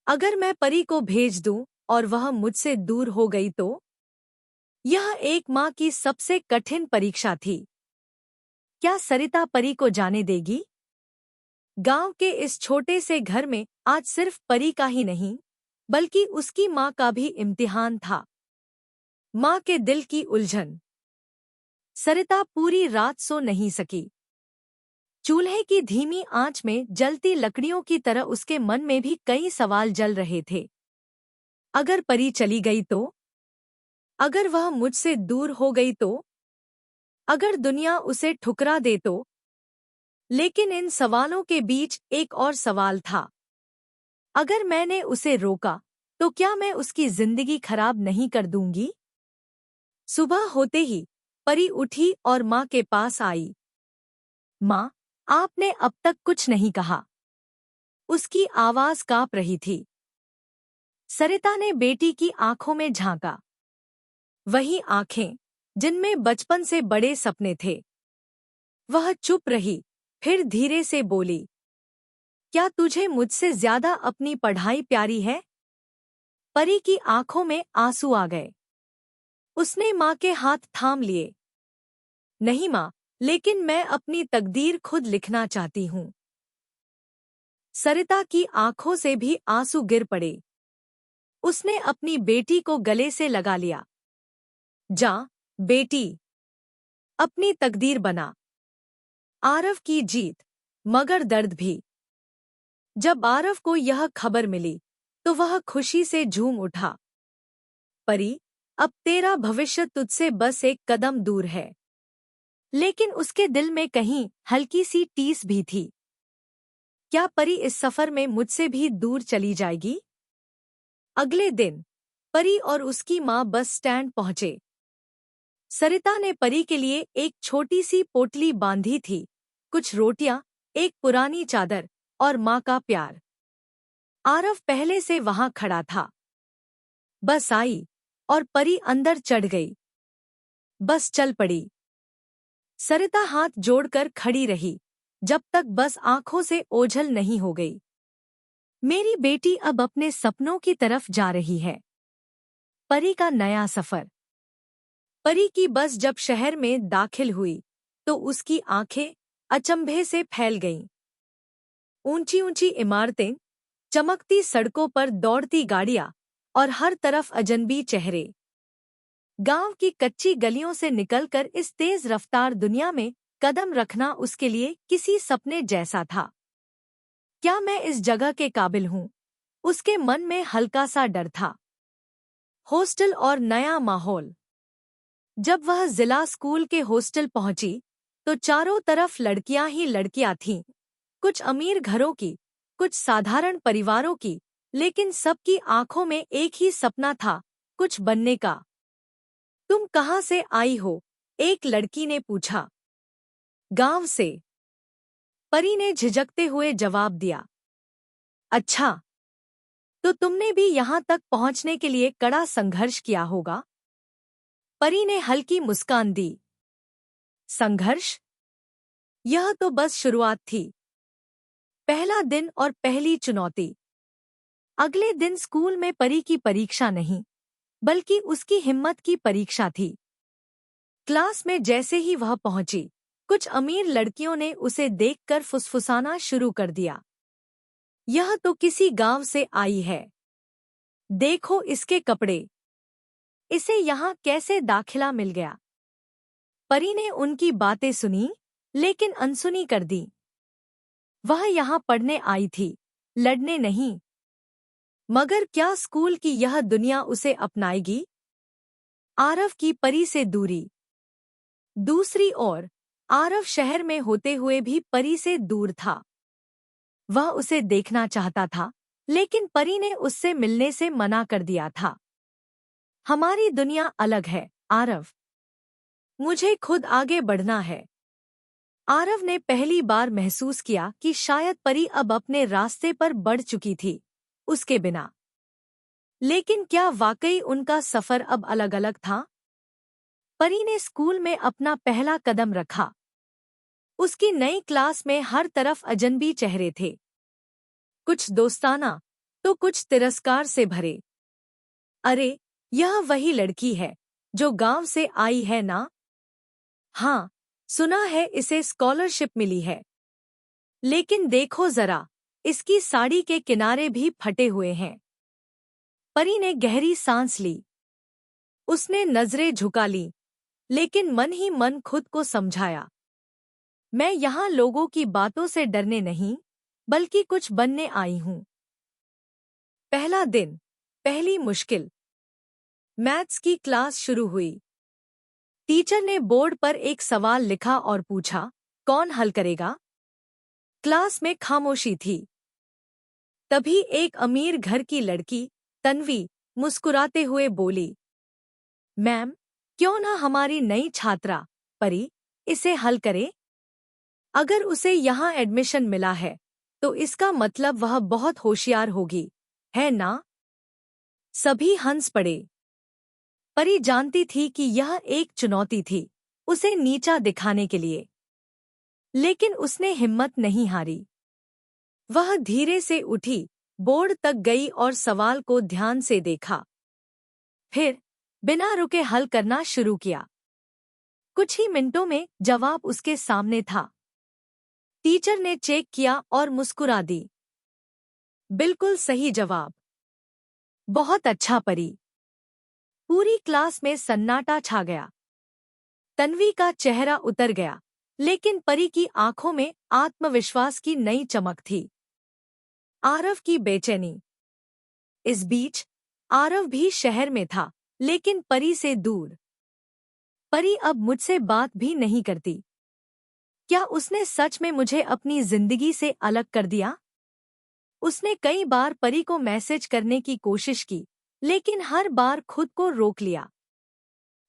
अगर मैं परी को भेज दूं और वह मुझसे दूर हो गई तो? यह एक माँ की सबसे कठिन परीक्षा थी। क्या सरिता परी को जाने देगी? गांव के इस छोटे से घर में आज सिर्फ परी का ही नहीं, बल्कि उसकी माँ का भी इम्तिहान था। माँ के दिल की उलझन। सरिता पूरी रात सो नहीं सकी। चूल्हे की धीमी आंच में जलती लकड़ियों की तरह उसके मन में भी कई सवाल जल रहे थे। अगर परी चली गई तो? अगर वह मुझसे दूर हो गई तो? अगर दुनिया उसे ठुकरा दे तो? लेकिन इन सवालों के बीच एक और सवाल था। अगर मैंने उसे रोका, तो क्या मैं उसकी जिंदगी खराब नहीं कर दूंगी? सुबह होते ही परी उठी और माँ के पास आई। माँ, आपने अब तक कुछ नहीं कहा। उसकी आवाज कांप रही थी। सरिता ने बेटी की आंखों में झांका। वही आंखें जिनमें बचपन से बड़े सपने थे। वह चुप रही, फिर धीरे से बोली, क्या तुझे मुझसे ज्यादा अपनी पढ़ाई प्यारी है? परी की आंखों में आंसू आ गए। उसने माँ के हाथ थाम लिए। नहीं माँ, लेकिन मैं अपनी तकदीर खुद लिखना चाहती हूँ। सरिता की आंखों से भी आंसू गिर पड़े। उसने अपनी बेटी को गले से लगा लिया। जा, बेटी, अपनी तकदीर बना। आरव की जीत, मगर दर्द भी। जब आरव को यह खबर मिली, तो वह खुशी से झूम उठा। परी, अब तेरा भविष्य तुझसे बस एक कदम दूर है। लेकिन उसके दिल में कहीं हल्की सी टीस भी थी। क्या परी इस सफर में मुझसे भी दूर चली जाएगी? अगले दिन परी और उसकी माँ बस स्टैंड पहुंचे। सरिता ने परी के लिए एक छोटी सी पोटली बांधी थी, कुछ रोटियां, एक पुरानी चादर और माँ का प्यार। आरव पहले से वहां खड़ा था। बस आई और परी अंदर चढ़ गई। बस चल पड़ी। सरिता हाथ जोड़कर खड़ी रही, जब तक बस आंखों से ओझल नहीं हो गई। मेरी बेटी अब अपने सपनों की तरफ जा रही है। परी का नया सफर। परी की बस जब शहर में दाखिल हुई, तो उसकी आंखें अचंभे से फैल गईं। ऊंची ऊंची इमारतें, चमकती सड़कों पर दौड़ती गाड़ियां और हर तरफ अजनबी चेहरे। गांव की कच्ची गलियों से निकलकर इस तेज रफ्तार दुनिया में कदम रखना उसके लिए किसी सपने जैसा था। क्या मैं इस जगह के काबिल हूँ? उसके मन में हल्का सा डर था। हॉस्टल और नया माहौल। जब वह जिला स्कूल के हॉस्टल पहुंची, तो चारों तरफ लड़कियां ही लड़कियां थीं। कुछ अमीर घरों की, कुछ साधारण परिवारों की, लेकिन सबकी आंखों में एक ही सपना था, कुछ बनने का। तुम कहाँ से आई हो? एक लड़की ने पूछा। गांव से, परी ने झिझकते हुए जवाब दिया। अच्छा, तो तुमने भी यहाँ तक पहुँचने के लिए कड़ा संघर्ष किया होगा? परी ने हल्की मुस्कान दी। संघर्ष? यह तो बस शुरुआत थी। पहला दिन और पहली चुनौती। अगले दिन स्कूल में परी की परीक्षा नहीं, बल्कि उसकी हिम्मत की परीक्षा थी। क्लास में जैसे ही वह पहुंची, कुछ अमीर लड़कियों ने उसे देखकर फुसफुसाना शुरू कर दिया। यह तो किसी गांव से आई है। देखो इसके कपड़े, इसे यहाँ कैसे दाखिला मिल गया। परी ने उनकी बातें सुनी, लेकिन अनसुनी कर दी। वह यहाँ पढ़ने आई थी, लड़ने नहीं। मगर क्या स्कूल की यह दुनिया उसे अपनाएगी? आरव की परी से दूरी। दूसरी ओर आरव शहर में होते हुए भी परी से दूर था। वह उसे देखना चाहता था, लेकिन परी ने उससे मिलने से मना कर दिया था। हमारी दुनिया अलग है, आरव। मुझे खुद आगे बढ़ना है। आरव ने पहली बार महसूस किया कि शायद परी अब अपने रास्ते पर बढ़ चुकी थी, उसके बिना। लेकिन क्या वाकई उनका सफर अब अलग-अलग था? परी ने स्कूल में अपना पहला कदम रखा। उसकी नई क्लास में हर तरफ अजनबी चेहरे थे। कुछ दोस्ताना, तो कुछ तिरस्कार से भरे। अरे, यह वही लड़की है, जो गांव से आई है ना? हाँ, सुना है इसे स्कॉलरशिप मिली है। लेकिन देखो जरा, इसकी साड़ी के किनारे भी फटे हुए हैं। परी ने गहरी सांस ली। उसने नजरें झुका ली, लेकिन मन ही मन खुद को समझाया। मैं यहाँ लोगों की बातों से डरने नहीं, बल्कि कुछ बनने आई हूँ। पहला दिन, पहली मुश्किल। मैथ्स की क्लास शुरू हुई। टीचर ने बोर्ड पर एक सवाल लिखा और पूछा, कौन हल करेगा? क्लास में खामोशी थी। तभी एक अमीर घर की लड़की, तन्वी, मुस्कुराते हुए बोली, मैम, क्यों ना हमारी नई छात्रा, परी, इसे हल करे? अगर उसे यहाँ एडमिशन मिला है, तो इसका मतलब वह बहुत होशियार होगी, है ना? सभी हंस पड़े। परी जानती थी कि यह एक चुनौती थी, उसे नीचा दिखाने के लिए। लेकिन उसने हिम्मत नहीं हारी। वह धीरे से उठी, बोर्ड तक गई और सवाल को ध्यान से देखा। फिर बिना रुके हल करना शुरू किया। कुछ ही मिनटों में जवाब उसके सामने था। टीचर ने चेक किया और मुस्कुरा दी। बिल्कुल सही जवाब। बहुत अच्छा परी। पूरी क्लास में सन्नाटा छा गया। तन्वी का चेहरा उतर गया, लेकिन परी की आंखों में आत्मविश्वास की नई चमक थी। आरव की बेचैनी। इस बीच आरव भी शहर में था, लेकिन परी से दूर। परी अब मुझसे बात भी नहीं करती। क्या उसने सच में मुझे अपनी जिंदगी से अलग कर दिया? उसने कई बार परी को मैसेज करने की कोशिश की, लेकिन हर बार खुद को रोक लिया।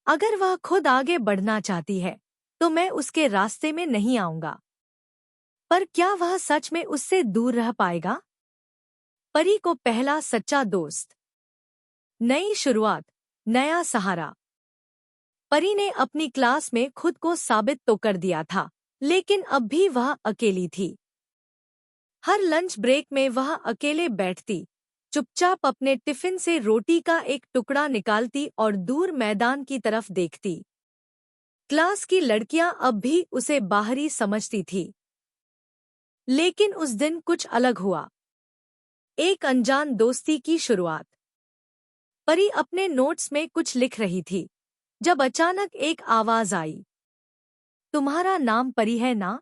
अगर वह खुद आगे बढ़ना चाहती है, तो मैं उसके रास्ते में नहीं आऊंगा। पर क्या वह सच में उससे दूर रह पाएगा? परी को पहला सच्चा दोस्त। नई शुरुआत, नया सहारा। परी ने अपनी क्लास में खुद को साबित तो कर दिया था, लेकिन अब भी वह अकेली थी। हर लंच ब्रेक में वह अकेले बैठती, चुपचाप अपने टिफिन से रोटी का एक टुकड़ा निकालती और दूर मैदान की तरफ देखती। क्लास की लड़कियां अब भी उसे बाहरी समझती थी। लेकिन उस दिन कुछ अलग हुआ। एक अनजान दोस्ती की शुरुआत। परी अपने नोट्स में कुछ लिख रही थी, जब अचानक एक आवाज आई। तुम्हारा नाम परी है ना?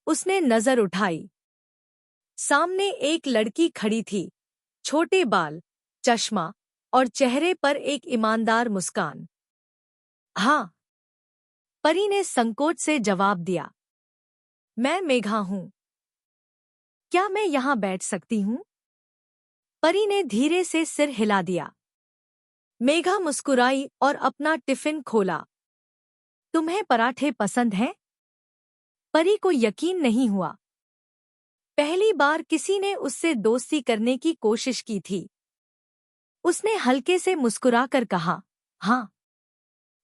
उसने नजर उठाई। सामने एक लड़की खड़ी थी, छोटे बाल, चश्मा और चेहरे पर एक ईमानदार मुस्कान। हाँ, परी ने संकोच से जवाब दिया। मैं मेघा हूँ। क्या मैं यहाँ बैठ सकती हूँ? परी ने धीरे से सिर हिला दिया। मेघा मुस्कुराई और अपना टिफिन खोला। तुम्हें पराठे पसंद हैं? परी को यकीन नहीं हुआ। पहली बार किसी ने उससे दोस्ती करने की कोशिश की थी। उसने हल्के से मुस्कुराकर कहा, हाँ।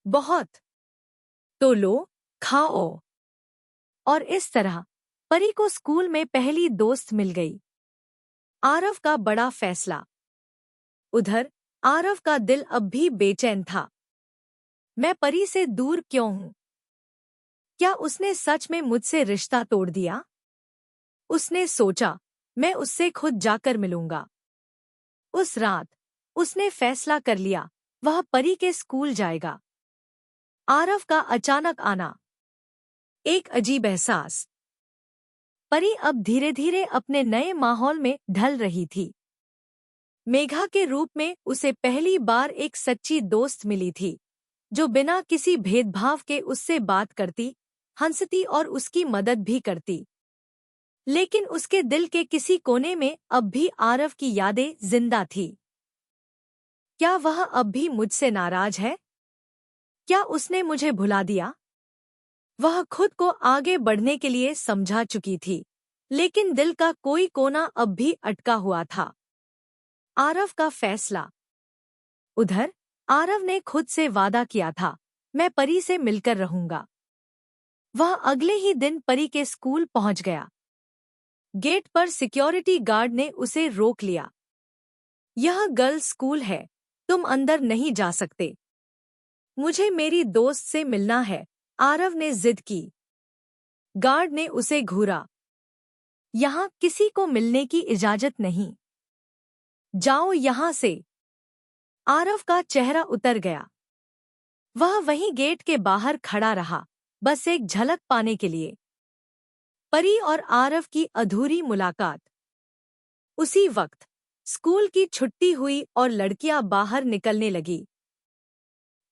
बहुत। तो लो, खाओ। और इस तरह परी को स्कूल में पहली दोस्त मिल गई। आरव का बड़ा फैसला। उधर आरव का दिल अब भी बेचैन था। मैं परी से दूर क्यों हूँ? क्या उसने सच में मुझसे रिश्ता तोड़ दिया? उसने सोचा, मैं उससे खुद जाकर मिलूंगा। उस रात उसने फैसला कर लिया, वह परी के स्कूल जाएगा। आरव का अचानक आना, एक अजीब एहसास। परी अब धीरे धीरे अपने नए माहौल में ढल रही थी। मेघा के रूप में उसे पहली बार एक सच्ची दोस्त मिली थी, जो बिना किसी भेदभाव के उससे बात करती, हंसती और उसकी मदद भी करती। लेकिन उसके दिल के किसी कोने में अब भी आरव की यादें जिंदा थी। क्या वह अब भी मुझसे नाराज है? क्या उसने मुझे भुला दिया? वह खुद को आगे बढ़ने के लिए समझा चुकी थी, लेकिन दिल का कोई कोना अब भी अटका हुआ था। आरव का फैसला। उधर आरव ने खुद से वादा किया था, मैं परी से मिलकर रहूंगा। वह अगले ही दिन परी के स्कूल पहुंच गया। गेट पर सिक्योरिटी गार्ड ने उसे रोक लिया। यह गर्ल्स स्कूल है, तुम अंदर नहीं जा सकते। मुझे मेरी दोस्त से मिलना है, आरव ने जिद की। गार्ड ने उसे घूरा। यहाँ किसी को मिलने की इजाजत नहीं। जाओ यहाँ से। आरव का चेहरा उतर गया। वह वहीं गेट के बाहर खड़ा रहा, बस एक झलक पाने के लिए। परी और आरव की अधूरी मुलाकात। उसी वक्त स्कूल की छुट्टी हुई और लड़कियां बाहर निकलने लगी।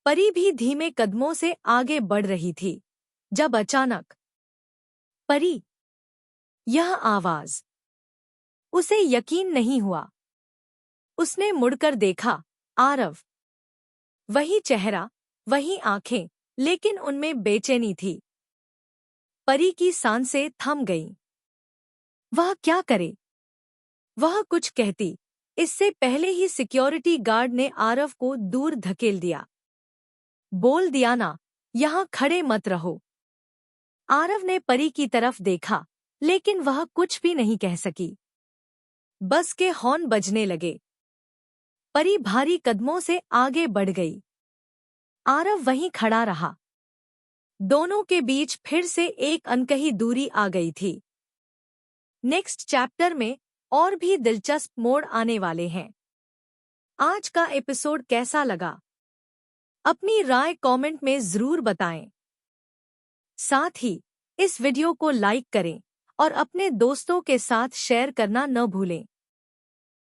परी भी धीमे कदमों से आगे बढ़ रही थी, जब अचानक परी, यह आवाज। उसे यकीन नहीं हुआ। उसने मुड़कर देखा, आरव। वही चेहरा, वही आंखें, लेकिन उनमें बेचैनी थी। परी की सांसें थम गईं। वह क्या करे? वह कुछ कहती, इससे पहले ही सिक्योरिटी गार्ड ने आरव को दूर धकेल दिया। बोल दिया ना, यहाँ खड़े मत रहो। आरव ने परी की तरफ देखा, लेकिन वह कुछ भी नहीं कह सकी। बस के हॉर्न बजने लगे। परी भारी कदमों से आगे बढ़ गई। आरव वहीं खड़ा रहा। दोनों के बीच फिर से एक अनकही दूरी आ गई थी। नेक्स्ट चैप्टर में और भी दिलचस्प मोड़ आने वाले हैं। आज का एपिसोड कैसा लगा? अपनी राय कमेंट में जरूर बताएं। साथ ही इस वीडियो को लाइक करें और अपने दोस्तों के साथ शेयर करना न भूलें।